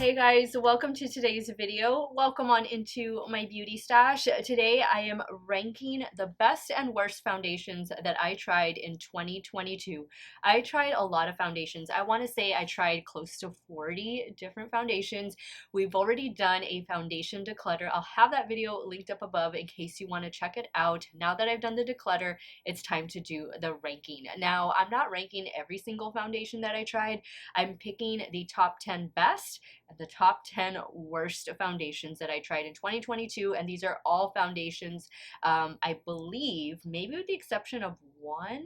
Hey guys, welcome to today's video. Welcome on into my beauty stash. Today I am ranking the best and worst foundations that I tried in 2022. I tried a lot of foundations. I want to say I tried close to 40 different foundations. We've already done a foundation declutter. I'll have that video linked up above in case you want to check it out. Now that I've done the declutter, it's time to do the ranking. Now, I'm not ranking every single foundation that I tried. I'm picking the top 10 best the top 10 worst foundations that I tried in 2022, and these are all foundations I believe, maybe with the exception of one,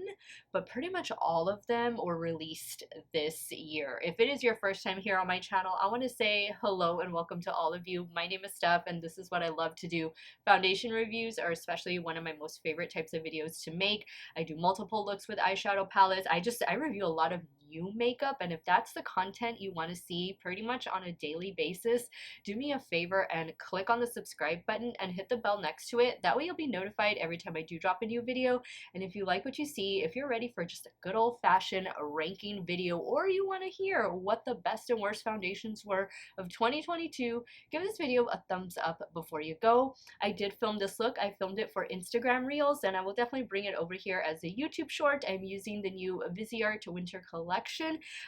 but pretty much all of them were released this year. If it is your first time here on my channel, I want to say hello and welcome to all of you. My name is Steff and this is what I love to do. Foundation reviews are especially one of my most favorite types of videos to make. I do multiple looks with eyeshadow palettes. I review a lot of new makeup, and if that's the content you want to see pretty much on a daily basis, do me a favor and click on the subscribe button and hit the bell next to it. That way you'll be notified every time I do drop a new video. And if you like what you see, if you're ready for just a good old-fashioned ranking video, or you want to hear what the best and worst foundations were of 2022, give this video a thumbs up before you go. I did film this look. I filmed it for Instagram Reels, and I will definitely bring it over here as a YouTube short. I'm using the new Viseart Winter Collection.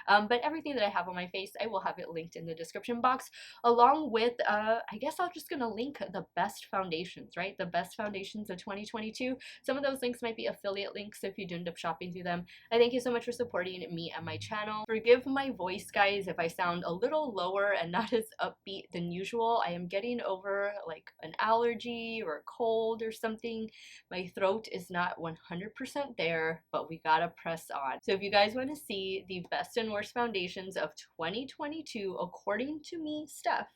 But everything that I have on my face, I will have it linked in the description box, along with I guess I'm just gonna link the best foundations, right? The best foundations of 2022. Some of those links might be affiliate links if you do end up shopping through them. I thank you so much for supporting me and my channel. Forgive my voice, guys, if I sound a little lower and not as upbeat than usual. I am getting over like an allergy or a cold or something. My throat is not 100% there, but we gotta press on. So if you guys want to see the best and worst foundations of 2022 according to me, Steff,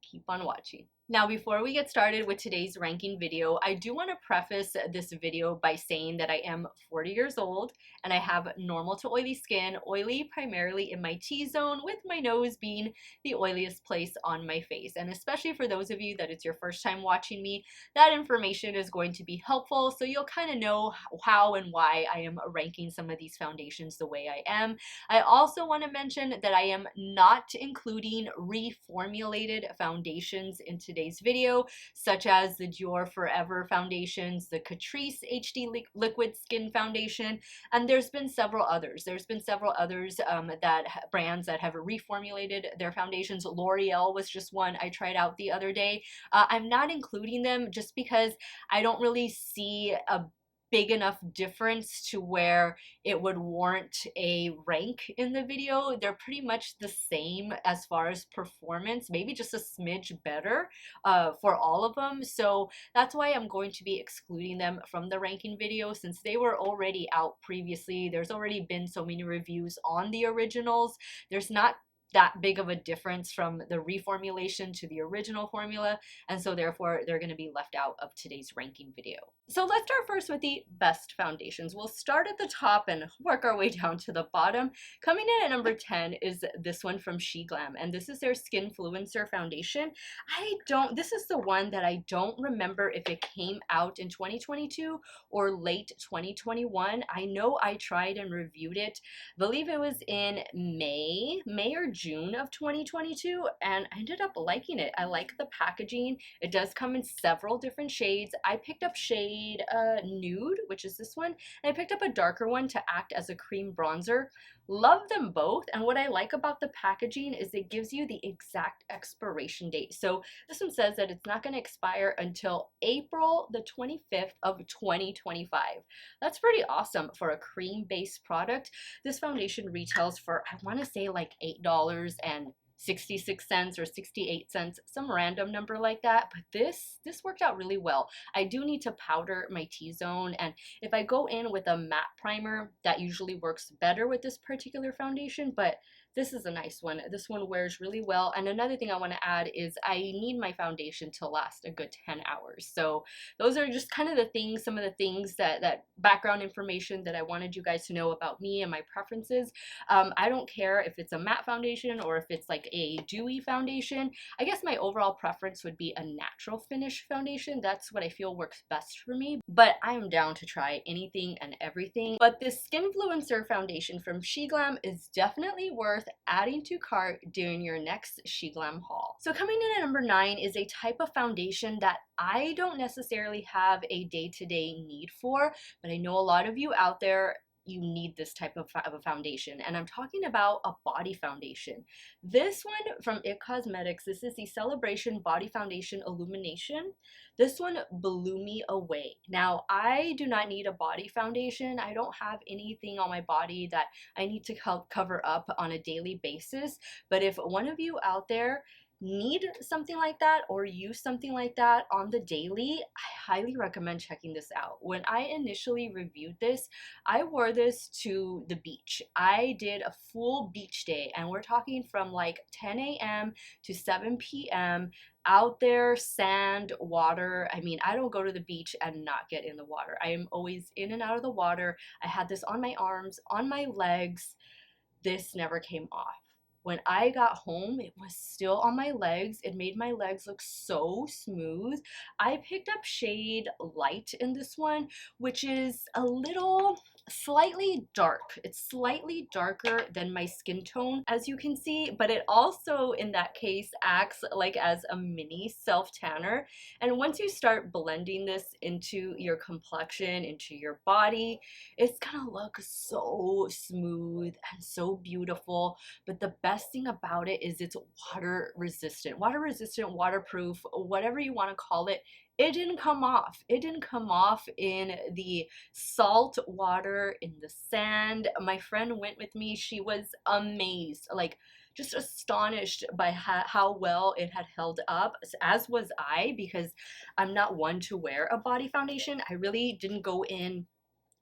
keep on watching. Now, before we get started with today's ranking video, I do want to preface this video by saying that I am 40 years old and I have normal to oily skin, oily primarily in my T-zone, with my nose being the oiliest place on my face. And especially for those of you that it's your first time watching me, that information is going to be helpful, so you'll kind of know how and why I am ranking some of these foundations the way I am. I also want to mention that I am not including reformulated foundations in today's video, such as the Dior Forever foundations, the Catrice HD Liquid Skin Foundation, and there's been several others. That brands that have reformulated their foundations. L'Oreal was just one I tried out the other day. I'm not including them just because I don't really see a big enough difference to where it would warrant a rank in the video. They're pretty much the same as far as performance, maybe just a smidge better for all of them. So that's why I'm going to be excluding them from the ranking video, since they were already out previously. There's already been so many reviews on the originals. There's not that big of a difference from the reformulation to the original formula, and so therefore they're going to be left out of today's ranking video. So let's start first with the best foundations. We'll start at the top and work our way down to the bottom. Coming in at number 10 is this one from SheGlam, and this is their Skinfluencer foundation. This is the one that I don't remember if it came out in 2022 or late 2021. I know I tried and reviewed it, I believe it was in May or June of 2022, and I ended up liking it. I like the packaging. It does come in several different shades. I picked up shade Nude, which is this one, and I picked up a darker one to act as a cream bronzer. Love them both, and what I like about the packaging is it gives you the exact expiration date. So this one says that it's not going to expire until April the 25th of 2025. That's pretty awesome for a cream-based product. This foundation retails for, I want to say, like $8.66 or 68 cents, some random number like that, but this worked out really well. I do need to powder my T-zone, and if I go in with a matte primer, that usually works better with this particular foundation, but this is a nice one. This one wears really well. And another thing I want to add is I need my foundation to last a good 10 hours. So those are just kind of the things, some of the things that background information that I wanted you guys to know about me and my preferences. I don't care if it's a matte foundation or if it's like a dewy foundation. I guess my overall preference would be a natural finish foundation. That's what I feel works best for me, but I'm down to try anything and everything. But this Skinfluencer foundation from SheGlam is definitely worth adding to cart during your next SheGlam haul. So coming in at number 9 is a type of foundation that I don't necessarily have a day-to-day need for, but I know a lot of you out there, you need this type of a foundation, and I'm talking about a body foundation. This one from IT Cosmetics, this is the Celebration Body Foundation Illumination. This one blew me away. Now, I do not need a body foundation. I don't have anything on my body that I need to cover up on a daily basis, but if one of you out there need something like that or use something like that on the daily, I highly recommend checking this out. When I initially reviewed this, I wore this to the beach. I did a full beach day, and we're talking from like 10 a.m. to 7 p.m. out there, sand, water. I mean, I don't go to the beach and not get in the water. I am always in and out of the water. I had this on my arms, on my legs. This never came off. When I got home, it was still on my legs. It made my legs look so smooth. I picked up shade Light in this one, which is a little slightly dark. It's slightly darker than my skin tone, as you can see, but it also in that case acts like as a mini self tanner. And once you start blending this into your complexion, into your body, it's gonna look so smooth and so beautiful. But the best thing about it is it's water resistant, waterproof, whatever you want to call it. It didn't come off. It didn't come off in the salt water, in the sand. My friend went with me. She was amazed, like just astonished by how well it had held up, as was I, because I'm not one to wear a body foundation. I really didn't go in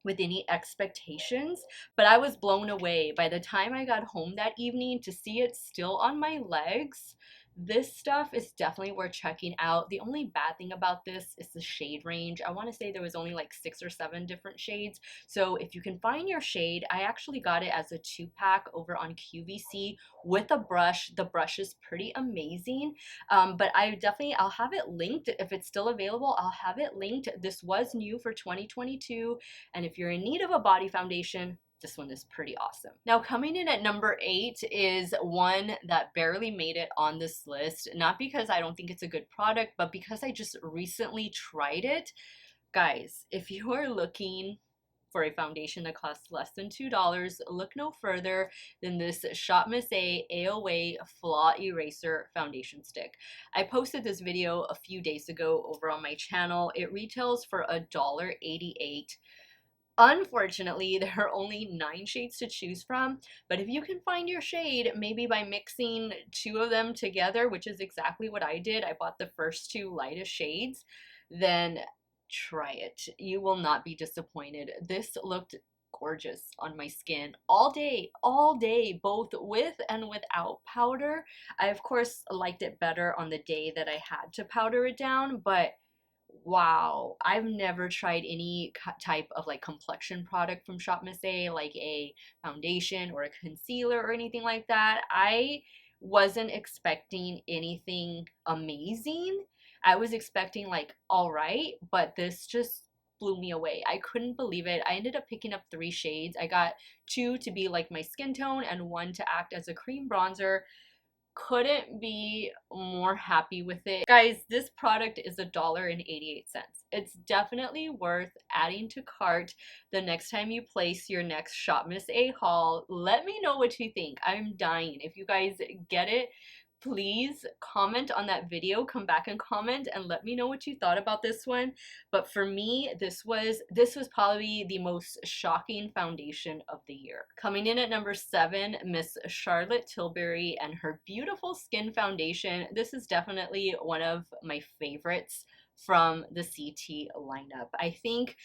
with any expectations, but I was blown away. By the time I got home that evening, to see it still on my legs, this stuff is definitely worth checking out. The only bad thing about this is the shade range. I want to say there was only like 6 or 7 different shades. So if you can find your shade, I actually got it as a 2-pack over on QVC with a brush. The brush is pretty amazing. But I'll have it linked. If it's still available, I'll have it linked. This was new for 2022. And if you're in need of a body foundation, this one is pretty awesome. Now, coming in at number 8 is one that barely made it on this list, not because I don't think it's a good product, but because I just recently tried it. Guys, if you are looking for a foundation that costs less than $2, look no further than this Shopmissa AOA Flaw Eraser Foundation Stick. I posted this video a few days ago over on my channel. It retails for $1.88. Unfortunately, there are only 9 shades to choose from, but if you can find your shade, maybe by mixing 2 of them together, which is exactly what I did, I bought the first 2 lightest shades, then try it. You will not be disappointed. This looked gorgeous on my skin all day, both with and without powder. I, of course, liked it better on the day that I had to powder it down, but wow, I've never tried any type of like complexion product from Shopmissa, like a foundation or a concealer or anything like that. I wasn't expecting anything amazing. I was expecting like all right, but this just blew me away. I couldn't believe it. I ended up picking up 3 shades. I got 2 to be like my skin tone and 1 to act as a cream bronzer. Couldn't be more happy with it. Guys, this product is $1.88. It's definitely worth adding to cart the next time you place your next Shopmissa haul. Let me know what you think. I'm dying. If you guys get it, please comment on that video. Come back and comment and let me know what you thought about this one. But for me, this was probably the most shocking foundation of the year. Coming in at number 7, Miss Charlotte Tilbury and her beautiful skin foundation. This is definitely one of my favorites from the CT lineup. I think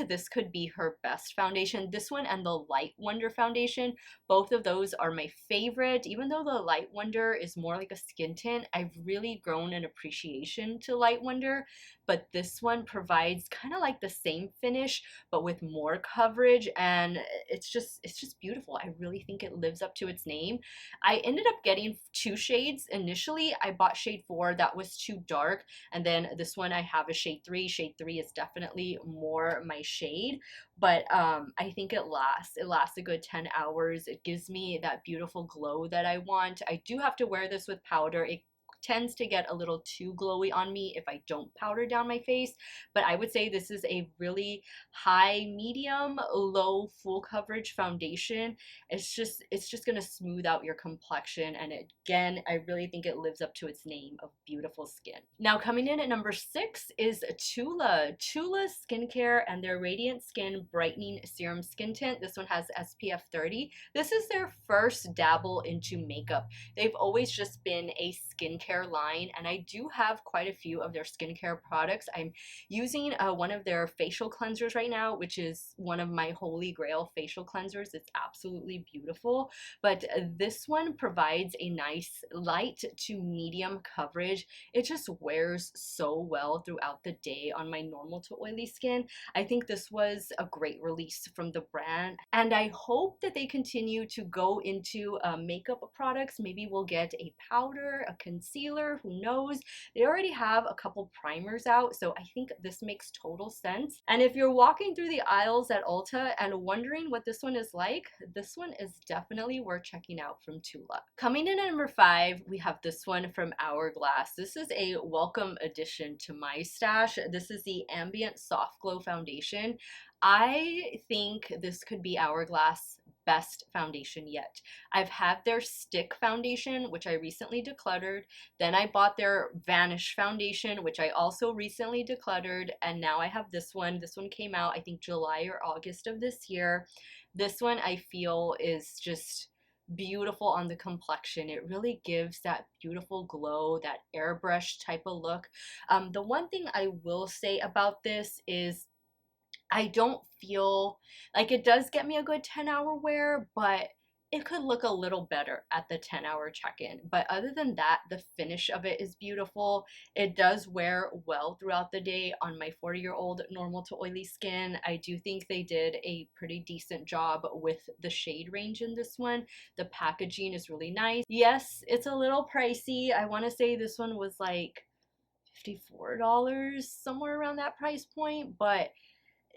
this could be her best foundation. This one and the Light Wonder foundation, both of those are my favorite. Even though the Light Wonder is more like a skin tint, I've really grown an appreciation to Light Wonder. but this one provides kind of like the same finish but with more coverage, and it's just beautiful. I really think it lives up to its name. I ended up getting 2 shades initially. I bought shade 4, that was too dark, and then this one I have a shade 3. Shade 3 is definitely more my shade, but I think it lasts a good 10 hours. It gives me that beautiful glow that I want. I do have to wear this with powder. It tends to get a little too glowy on me if I don't powder down my face, but I would say this is a really high, medium, low, full coverage foundation. It's just gonna smooth out your complexion, and again, I really think it lives up to its name of beautiful skin. Now, coming in at number 6 is Tula Skincare and their Radiant Skin Brightening Serum Skin Tint. This one has SPF 30. This is their first dabble into makeup. They've always just been a skincare line, and I do have quite a few of their skincare products. I'm using one of their facial cleansers right now, which is one of my holy grail facial cleansers. It's absolutely beautiful, but this one provides a nice light to medium coverage. It just wears so well throughout the day on my normal to oily skin. I think this was a great release from the brand, and I hope that they continue to go into makeup products. Maybe we'll get a powder, a concealer, who knows. They already have a couple primers out, so I think this makes total sense. And if you're walking through the aisles at Ulta and wondering what this one is like, this one is definitely worth checking out from Tula. Coming in at number 5, we have this one from Hourglass. This is a welcome addition to my stash. This is the Ambient Soft Glow Foundation. I think this could be Hourglass best foundation yet. I've had their stick foundation, which I recently decluttered. Then I bought their Vanish foundation, which I also recently decluttered. And now I have this one. This one came out, I think, July or August of this year. This one I feel is just beautiful on the complexion. It really gives that beautiful glow, that airbrush type of look. The one thing I will say about this is I don't feel like it does get me a good 10-hour wear, but it could look a little better at the 10-hour check-in. But other than that, the finish of it is beautiful. It does wear well throughout the day on my 40-year-old normal to oily skin. I do think they did a pretty decent job with the shade range in this one. The packaging is really nice. Yes, it's a little pricey. I want to say this one was like $54, somewhere around that price point, but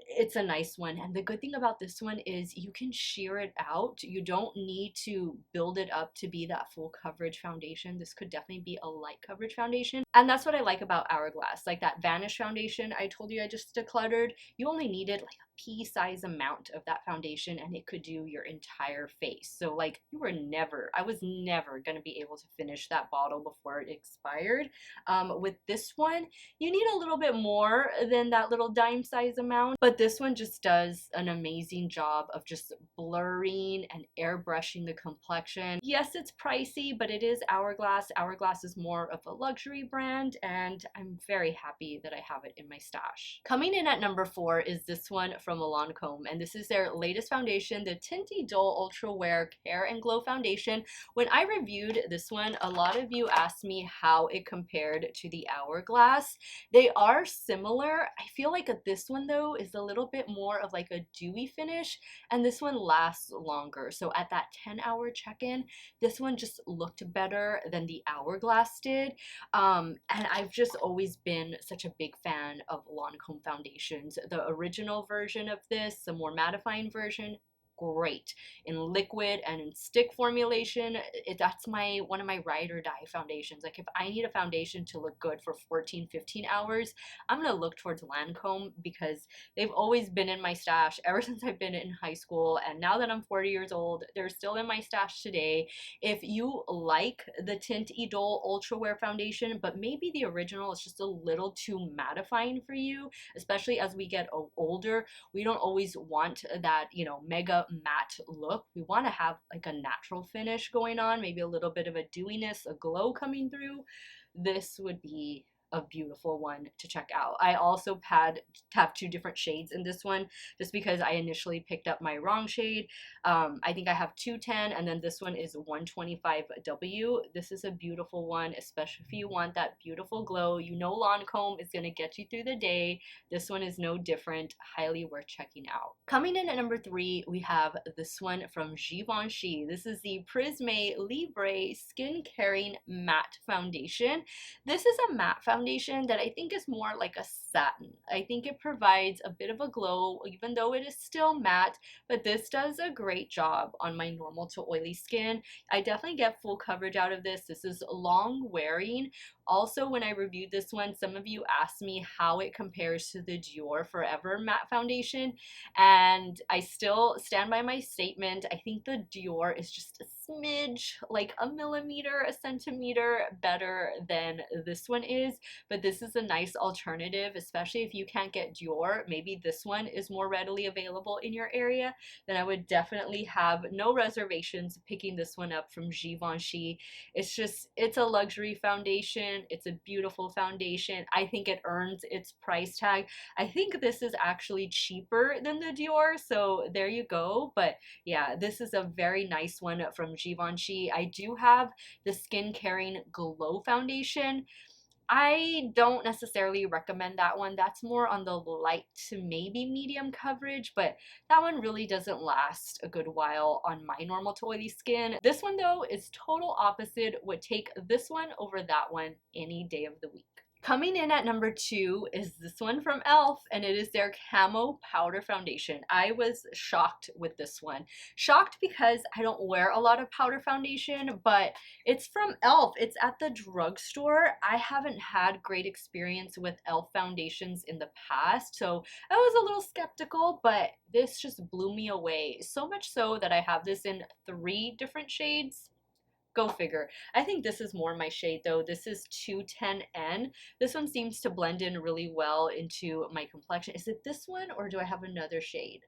it's a nice one. And the good thing about this one is you can sheer it out. You don't need to build it up to be that full coverage foundation. This could definitely be a light coverage foundation, and that's what I like about Hourglass. Like that Vanish foundation I told you I just decluttered, you only needed like a pea-size amount of that foundation and it could do your entire face. So like I was never gonna be able to finish that bottle before it expired. With this one, you need a little bit more than that little dime size amount, but this one just does an amazing job of just blurring and airbrushing the complexion. Yes, it's pricey, but it is Hourglass. Hourglass is more of a luxury brand, and I'm very happy that I have it in my stash. Coming in at number 4 is this one from Lancome, and this is their latest foundation, the Tint Idole Ultra Wear Care and Glow Foundation. When I reviewed this one, a lot of you asked me how it compared to the Hourglass. They are similar. I feel like this one though is a little bit more of like a dewy finish, and this one lasts longer. So at that 10-hour check-in, this one just looked better than the Hourglass did. And I've just always been such a big fan of Lancome foundations. The original version of this, the more mattifying version, great in liquid and in stick formulation. That's one of my ride or die foundations. Like if I need a foundation to look good for 14-15 hours, I'm gonna look towards Lancome because they've always been in my stash ever since I've been in high school, and now that I'm 40 years old, they're still in my stash today. If you like the Tint Idole Ultra Wear Foundation, but maybe the original is just a little too mattifying for you, especially as we get older, we don't always want that, mega matte look. We want to have like a natural finish going on, maybe a little bit of a dewiness, a glow coming through. This would be a beautiful one to check out. I also have 2 different shades in this one just because I initially picked up my wrong shade. I think I have 210, and then this one is 125W. This is a beautiful one, especially if you want that beautiful glow. You know Lancome is going to get you through the day. This one is no different. Highly worth checking out. Coming in at number 3, we have this one from Givenchy. This is the Prisme Libre Skin Caring Matte Foundation. This is a matte foundation that I think is more like a satin. I think it provides a bit of a glow, even though it is still matte, but this does a great job on my normal to oily skin. I definitely get full coverage out of this. This is long wearing. Also, when I reviewed this one, some of you asked me how it compares to the Dior Forever Matte Foundation, and I still stand by my statement. I think the Dior is just a smidge, like a millimeter, a centimeter better than this one is, but this is a nice alternative, especially if you can't get Dior. Maybe this one is more readily available in your area, then I would definitely have no reservations picking this one up from Givenchy. It's a luxury foundation. It's a beautiful foundation. I think it earns its price tag. I think this is actually cheaper than the Dior, so there you go. But yeah, this is a very nice one from Givenchy. I do have the Skin Caring Glow Foundation. I don't necessarily recommend that one. That's more on the light to maybe medium coverage, but that one really doesn't last a good while on my normal to oily skin. This one though is total opposite, would take this one over that one any day of the week. Coming in at number 2 is this one from e.l.f. and it is their Camo Powder Foundation. I was shocked with this one. Shocked because I don't wear a lot of powder foundation, but it's from e.l.f. It's at the drugstore. I haven't had great experience with e.l.f. foundations in the past, so I was a little skeptical, but this just blew me away. So much so that I have this in 3 different shades. Go figure. I think this is more my shade though. This is 210N. This one seems to blend in really well into my complexion. Is it this one or do I have another shade?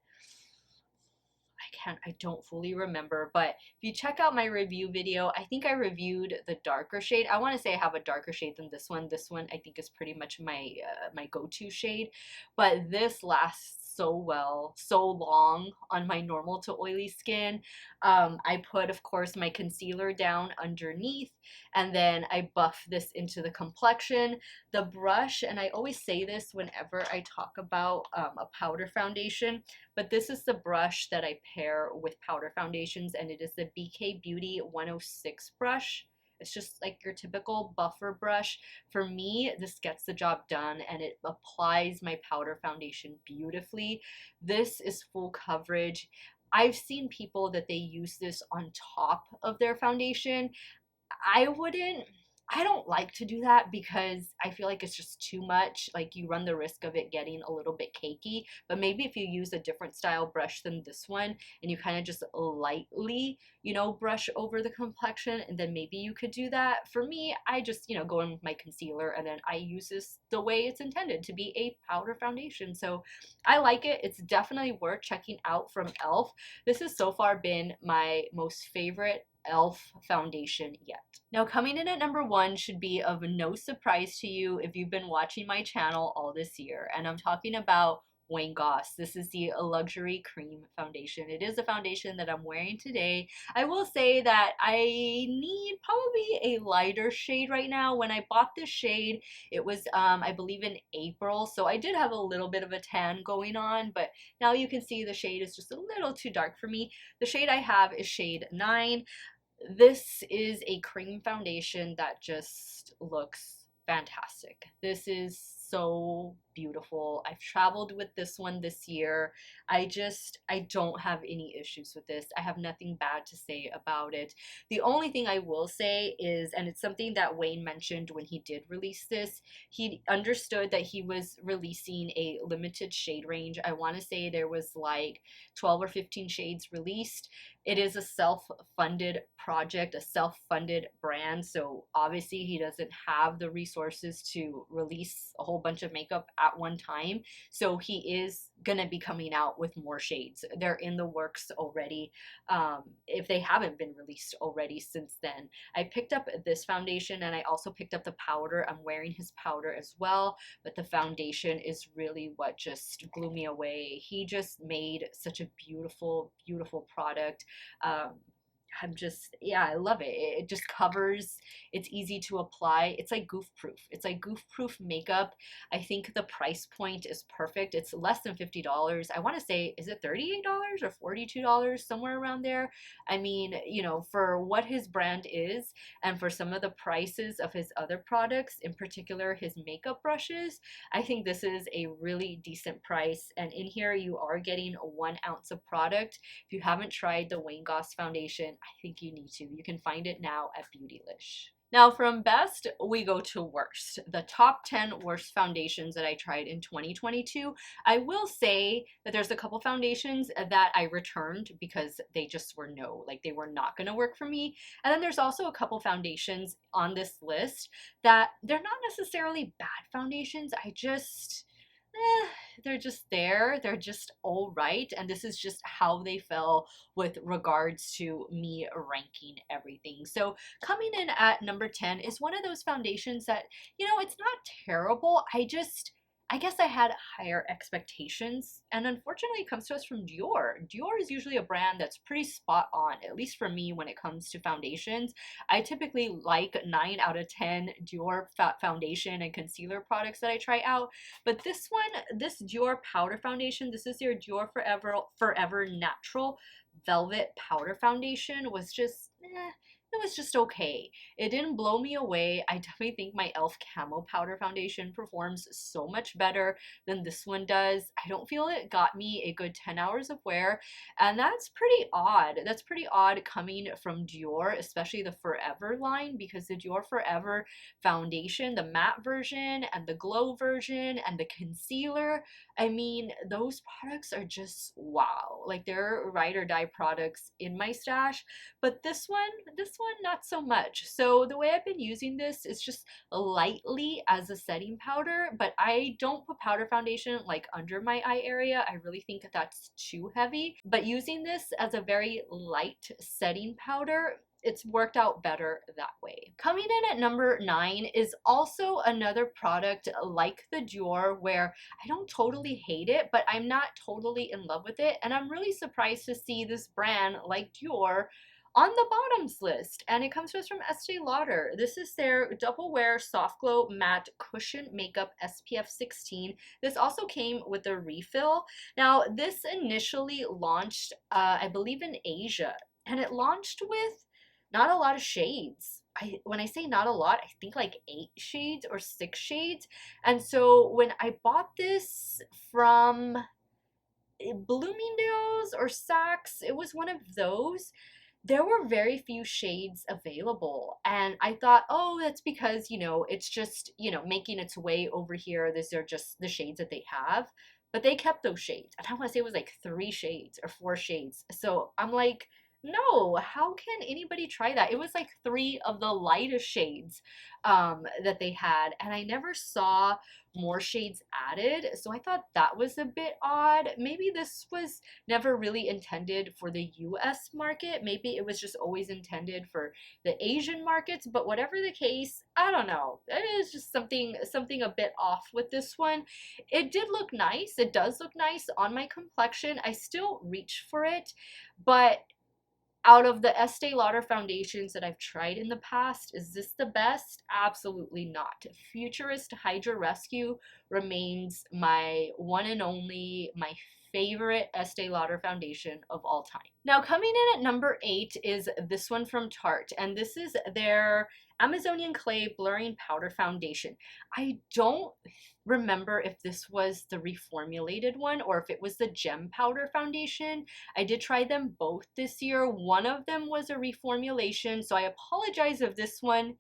I don't fully remember, but if you check out my review video, I think I reviewed the darker shade. I want to say I have a darker shade than this one. This one I think is pretty much my my go-to shade, but this lasts so well, so long on my normal to oily skin. I put, of course, my concealer down underneath, and then I buff this into the complexion. The brush, and I always say this whenever I talk about a powder foundation, but this is the brush that I pair with powder foundations, and it is the BK Beauty 106 brush. It's just like your typical buffer brush. For me, this gets the job done and it applies my powder foundation beautifully. This is full coverage. I've seen people that they use this on top of their foundation. I don't like to do that because I feel like it's just too much. Like you run the risk of it getting a little bit cakey. But maybe if you use a different style brush than this one and you kind of just lightly, you know, brush over the complexion, and then maybe you could do that. For me, I just, you know, go in with my concealer and then I use this the way it's intended to be, a powder foundation. So I like it. It's definitely worth checking out from e.l.f. This has so far been my most favorite e.l.f. foundation yet. Now coming in at number 1 should be of no surprise to you if you've been watching my channel all this year, and I'm talking about Goss. This is the Luxury Cream Foundation. It is a foundation that I'm wearing today. I will say that I need probably a lighter shade right now. When I bought this shade, it was I believe in April, so I did have a little bit of a tan going on, but now you can see the shade is just a little too dark for me. The shade I have is shade 9. This is a cream foundation that just looks fantastic. This is so beautiful. I've traveled with this one this year. I don't have any issues with this. I have nothing bad to say about it. The only thing I will say is, and it's something that Wayne mentioned when he did release this, he understood that he was releasing a limited shade range. I want to say there was like 12 or 15 shades released. It is a self-funded project, a self-funded brand, so obviously he doesn't have the resources to release a whole whole bunch of makeup at one time. So he is gonna be coming out with more shades. They're in the works already, if they haven't been released already since then. I picked up this foundation and I also picked up the powder. I'm wearing his powder as well, but the foundation is really what just blew me away. He just made such a beautiful, beautiful product. I'm just, yeah, I love it. It just covers, it's easy to apply. It's like goof proof. It's like goof proof makeup. I think the price point is perfect. It's less than $50. I want to say, is it $38 or $42, somewhere around there? I mean, you know, for what his brand is and for some of the prices of his other products, in particular his makeup brushes, I think this is a really decent price. And in here you are getting 1 ounce of product. If you haven't tried the Goss foundation, I think you need to. You can find it now at Beautylish. Now from best, we go to worst. The top 10 worst foundations that I tried in 2022. I will say that there's a couple foundations that I returned because they just were like they were not going to work for me. And then there's also a couple foundations on this list that they're not necessarily bad foundations. They're just there. They're just all right. And this is just how they fell with regards to me ranking everything. So coming in at number 10 is one of those foundations that, you know, it's not terrible. I guess I had higher expectations, and unfortunately it comes to us from Dior. Dior is usually a brand that's pretty spot on, at least for me when it comes to foundations. I typically like 9 out of 10 Dior foundation and concealer products that I try out, but this one, this Dior powder foundation, this is their Dior Forever Natural Velvet Powder Foundation, was just, it was just okay. It didn't blow me away. I definitely think my e.l.f. Camo Powder Foundation performs so much better than this one does. I don't feel it got me a good 10 hours of wear, and that's pretty odd. That's pretty odd coming from Dior, especially the Forever line, because the Dior Forever foundation, the matte version and the glow version and the concealer, I mean, those products are just wow. Like, they're ride or die products in my stash, but this one not so much. So the way I've been using this is just lightly as a setting powder, but I don't put powder foundation like under my eye area. I really think that's too heavy, but using this as a very light setting powder, it's worked out better that way. Coming in at number 9 is also another product like the Dior, where I don't totally hate it, but I'm not totally in love with it, and I'm really surprised to see this brand like Dior on the bottoms list, and it comes to us from Estee Lauder. This is their Double Wear Soft Glow Matte Cushion Makeup SPF 16. This also came with a refill. Now, this initially launched, I believe, in Asia, and it launched with not a lot of shades. When I say not a lot, I think like 8 shades or 6 shades. And so when I bought this from Bloomingdale's or Saks, it was one of those, there were very few shades available, and I thought, oh, that's because, you know, it's just, you know, making its way over here. These are just the shades that they have, but they kept those shades, and I want to say it was like 3 shades or 4 shades. So I'm like, no, how can anybody try that? It was like 3 of the lightest shades that they had, and I never saw more shades added, so I thought that was a bit odd. Maybe this was never really intended for the US market. Maybe it was just always intended for the Asian markets, but whatever the case, I don't know. It is just something a bit off with this one. It did look nice. It does look nice on my complexion. I still reach for it, but out of the Estee Lauder foundations that I've tried in the past, is this the best? Absolutely not. Futurist Hydra Rescue remains my one and only, my favorite Estee Lauder foundation of all time. Now, coming in at number 8 is this one from Tarte, and this is their Amazonian Clay Blurring Powder Foundation. I don't remember if this was the reformulated one or if it was the Gem Powder Foundation. I did try them both this year. One of them was a reformulation, so I apologize if this one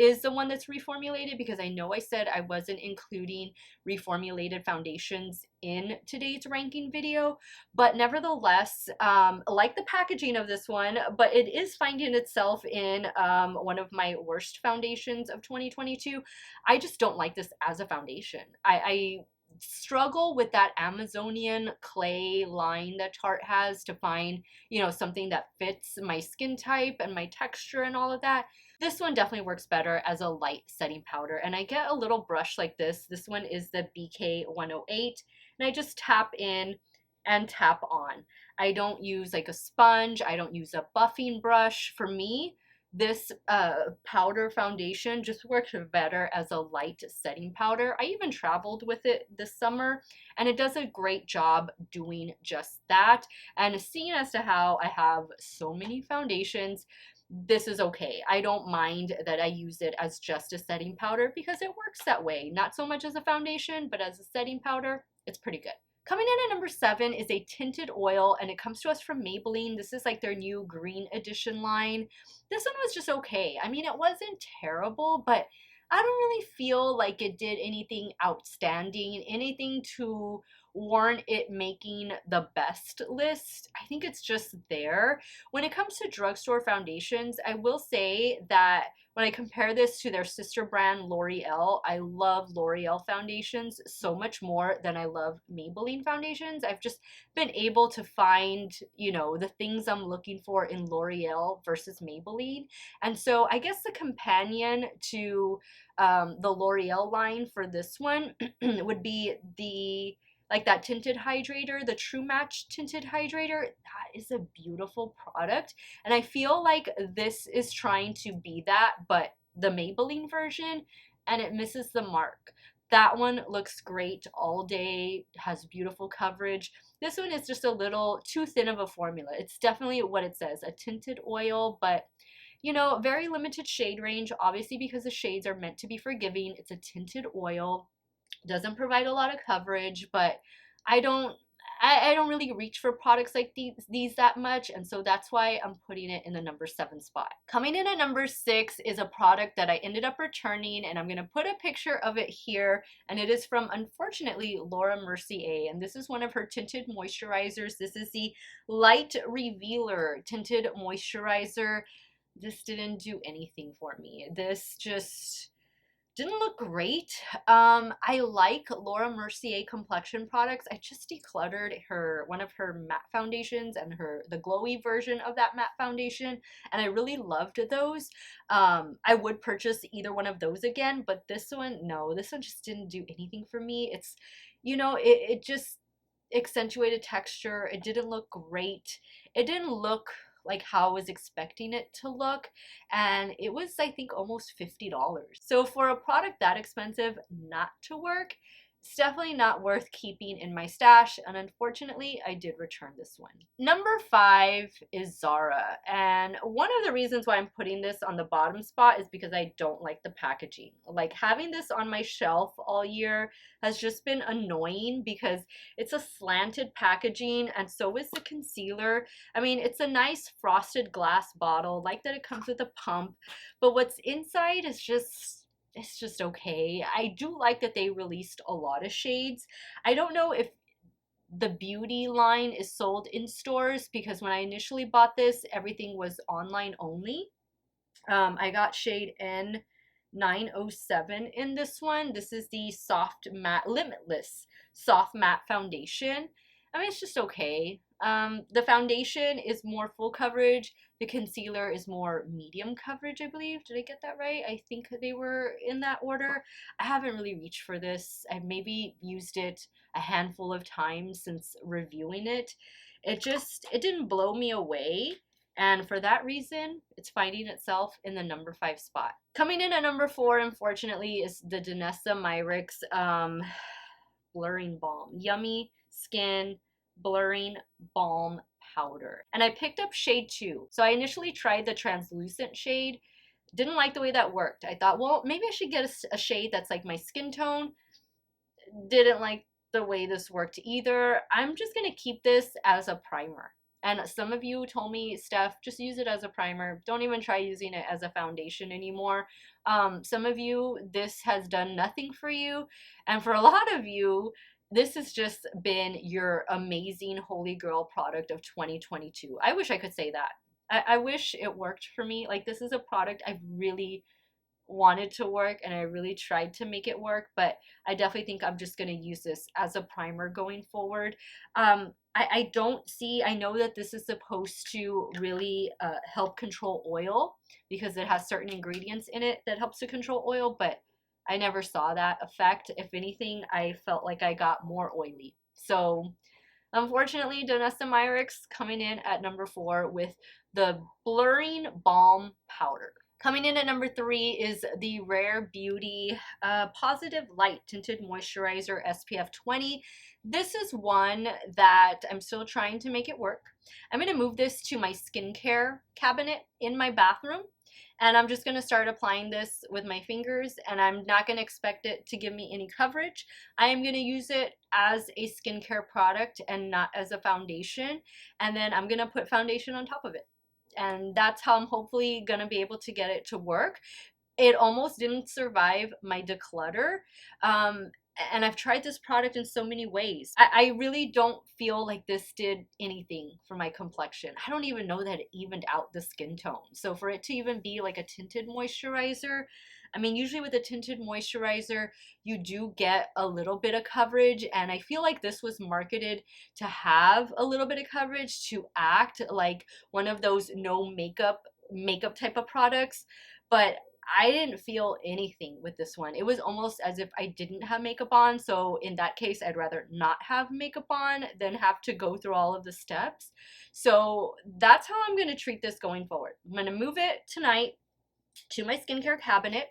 is the one that's reformulated, because I know I said I wasn't including reformulated foundations in today's ranking video, but nevertheless, I like the packaging of this one, but it is finding itself in one of my worst foundations of 2022. I just don't like this as a foundation. I struggle with that Amazonian clay line that Tarte has to find, you know, something that fits my skin type and my texture and all of that. This one definitely works better as a light setting powder, and I get a little brush like this. This one is the BK 108, and I just tap in and tap on. I don't use like a sponge. I don't use a buffing brush. For me, this powder foundation just works better as a light setting powder. I even traveled with it this summer, and it does a great job doing just that. And seeing as to how I have so many foundations, this is okay. I don't mind that I use it as just a setting powder because it works that way. Not so much as a foundation, but as a setting powder, it's pretty good. Coming in at number 7 is a tinted oil, and it comes to us from Maybelline. This is like their new green edition line. This one was just okay. I mean, it wasn't terrible, but I don't really feel like it did anything outstanding, anything to warrant it making the best list. I think it's just there. When it comes to drugstore foundations, I will say that when I compare this to their sister brand L'Oreal, I love L'Oreal foundations so much more than I love Maybelline foundations. I've just been able to find, you know, the things I'm looking for in L'Oreal versus Maybelline. And so I guess the companion to the L'Oreal line for this one would be the like that tinted hydrator, the True Match tinted hydrator. That is a beautiful product, and I feel like this is trying to be that, but the Maybelline version, and it misses the mark. That one looks great all day, has beautiful coverage. This one is just a little too thin of a formula. It's definitely what it says, a tinted oil, but you know, very limited shade range, obviously because the shades are meant to be forgiving. It's a tinted oil. Doesn't provide a lot of coverage, but I don't really reach for products like these that much, and so that's why I'm putting it in the number 7 spot. Coming in at number 6 is a product that I ended up returning, and I'm gonna put a picture of it here, and it is from, unfortunately, Laura Mercier, and this is one of her tinted moisturizers. This is the Light Revealer tinted moisturizer. This didn't do anything for me. This just didn't look great. I like Laura Mercier complexion products. I just decluttered one of her matte foundations and the glowy version of that matte foundation, and I really loved those. I would purchase either one of those again, but this one, no, this one just didn't do anything for me. It's, you know, it just accentuated texture. It didn't look great. It didn't look like how I was expecting it to look, and it was, I think, almost $50. So for a product that expensive not to work, it's definitely not worth keeping in my stash, and unfortunately I did return this one. Number 5 is Zara, and one of the reasons why I'm putting this on the bottom spot is because I don't like the packaging. Like, having this on my shelf all year has just been annoying because it's a slanted packaging, and so is the concealer. I mean, it's a nice frosted glass bottle, like that it comes with a pump, but what's inside is just, it's just okay. I do like that they released a lot of shades. I don't know if the beauty line is sold in stores, because when I initially bought this, everything was online only. I got shade N907 in this one. This is the Soft Matte Limitless Soft Matte Foundation. I mean, it's just okay. The foundation is more full coverage. The concealer is more medium coverage, I believe. Did I get that right? I think they were in that order. I haven't really reached for this. I've maybe used it a handful of times since reviewing it. It didn't blow me away. And for that reason, it's finding itself in the number 5 spot. Coming in at number 4, unfortunately, is the Danessa Myricks Blurring Balm. Yummy Skin Blurring Balm Powder. And I picked up shade 2. So I initially tried the translucent shade. Didn't like the way that worked. I thought, well, maybe I should get a shade that's like my skin tone. Didn't like the way this worked either. I'm just going to keep this as a primer. And some of you told me, Steph, just use it as a primer. Don't even try using it as a foundation anymore. Some of you, this has done nothing for you. And for a lot of you, this has just been your amazing holy grail product of 2022. I wish I could say that. I wish it worked for me. Like, this is a product I've really wanted to work and I really tried to make it work, but I definitely think I'm just going to use this as a primer going forward. I don't see, I know that this is supposed to really help control oil because it has certain ingredients in it that helps to control oil, but I never saw that effect. If anything, I felt like I got more oily. So unfortunately, Danessa Myricks coming in at number 4 with the Blurring Balm Powder. Coming in at number 3 is the Rare Beauty Positive Light Tinted Moisturizer SPF 20. This is one that I'm still trying to make it work. I'm going to move this to my skincare cabinet in my bathroom. And I'm just going to start applying this with my fingers, and I'm not going to expect it to give me any coverage. I am going to use it as a skincare product and not as a foundation. And then I'm going to put foundation on top of it. And that's how I'm hopefully going to be able to get it to work. It almost didn't survive my declutter. And I've tried this product in so many ways. I really don't feel like this did anything for my complexion. I don't even know that it evened out the skin tone. So for it to even be like a tinted moisturizer, I mean, usually with a tinted moisturizer, you do get a little bit of coverage, and I feel like this was marketed to have a little bit of coverage, to act like one of those no makeup type of products, but I didn't feel anything with this one. It was almost as if I didn't have makeup on, so in that case, I'd rather not have makeup on than have to go through all of the steps. So that's how I'm going to treat this going forward. I'm going to move it tonight to my skincare cabinet.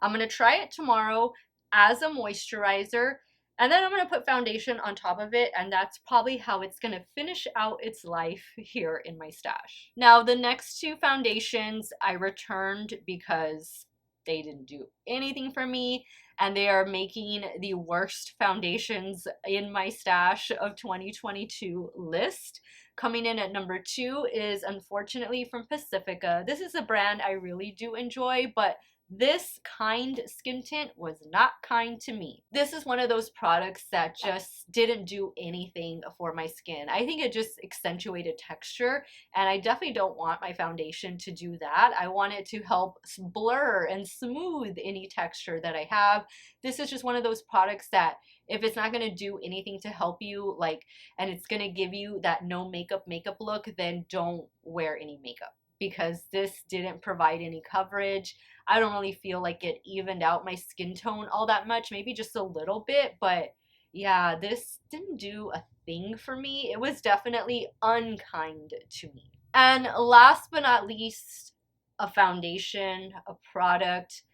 I'm going to try it tomorrow as a moisturizer, and then I'm going to put foundation on top of it, and that's probably how it's going to finish out its life here in my stash. Now, the next 2 foundations I returned because they didn't do anything for me, and they are making the worst foundations in my stash of 2022 list. Coming in at number 2 is, unfortunately, from Pacifica. This is a brand I really do enjoy, but this kind skin tint was not kind to me. This is one of those products that just didn't do anything for my skin. I think it just accentuated texture, and I definitely don't want my foundation to do that. I want it to help blur and smooth any texture that I have. This is just one of those products that if it's not going to do anything to help you, like, and it's going to give you that no makeup look, then don't wear any makeup, because this didn't provide any coverage. I don't really feel like it evened out my skin tone all that much, maybe just a little bit, but yeah, this didn't do a thing for me. It was definitely unkind to me. And last but not least, a foundation, a product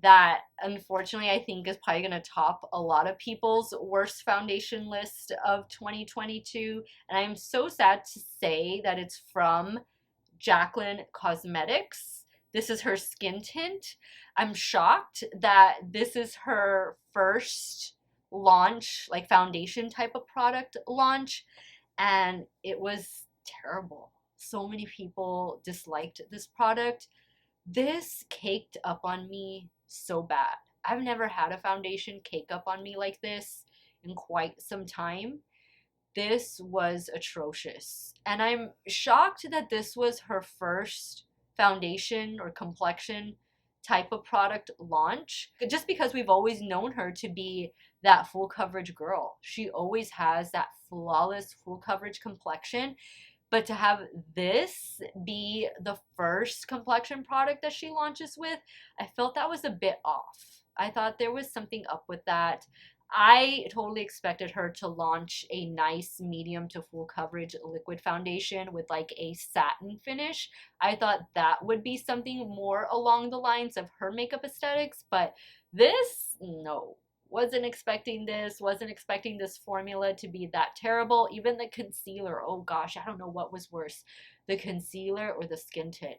that unfortunately I think is probably going to top a lot of people's worst foundation list of 2022. And I'm so sad to say that it's from Jaclyn Cosmetics. This is her skin tint. I'm shocked that this is her first launch, like foundation type of product launch, and it was terrible. So many people disliked this product. This caked up on me so bad. I've never had a foundation cake up on me like this in quite some time. This was atrocious. And I'm shocked that this was her first foundation or complexion type of product launch, just because we've always known her to be that full coverage girl. She always has that flawless full coverage complexion. But to have this be the first complexion product that she launches with, I felt that was a bit off. I thought there was something up with that. I totally expected her to launch a nice medium to full coverage liquid foundation with like a satin finish. I thought that would be something more along the lines of her makeup aesthetics, but this, no. Wasn't expecting this formula to be that terrible. Even the concealer, oh gosh, I don't know what was worse, the concealer or the skin tint.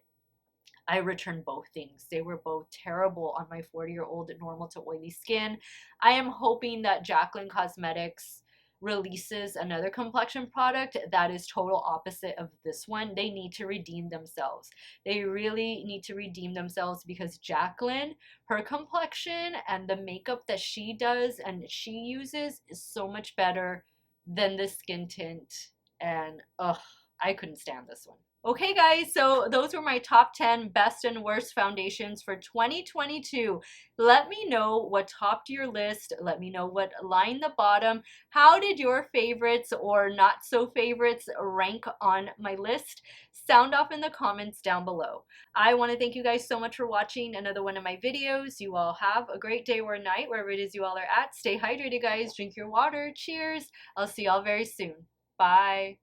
I returned both things. They were both terrible on my 40-year-old normal to oily skin. I am hoping that Jaclyn Cosmetics releases another complexion product that is total opposite of this one, they need to redeem themselves. They really need to redeem themselves, because Jaclyn, her complexion and the makeup that she does and she uses is so much better than the skin tint. And ugh, I couldn't stand this one. Okay guys, so those were my top 10 best and worst foundations for 2022. Let me know what topped your list. Let me know what lined the bottom. How did your favorites or not so favorites rank on my list? Sound off in the comments down below. I want to thank you guys so much for watching another one of my videos. You all have a great day or night, wherever it is you all are at. Stay hydrated guys, drink your water. Cheers. I'll see y'all very soon. Bye.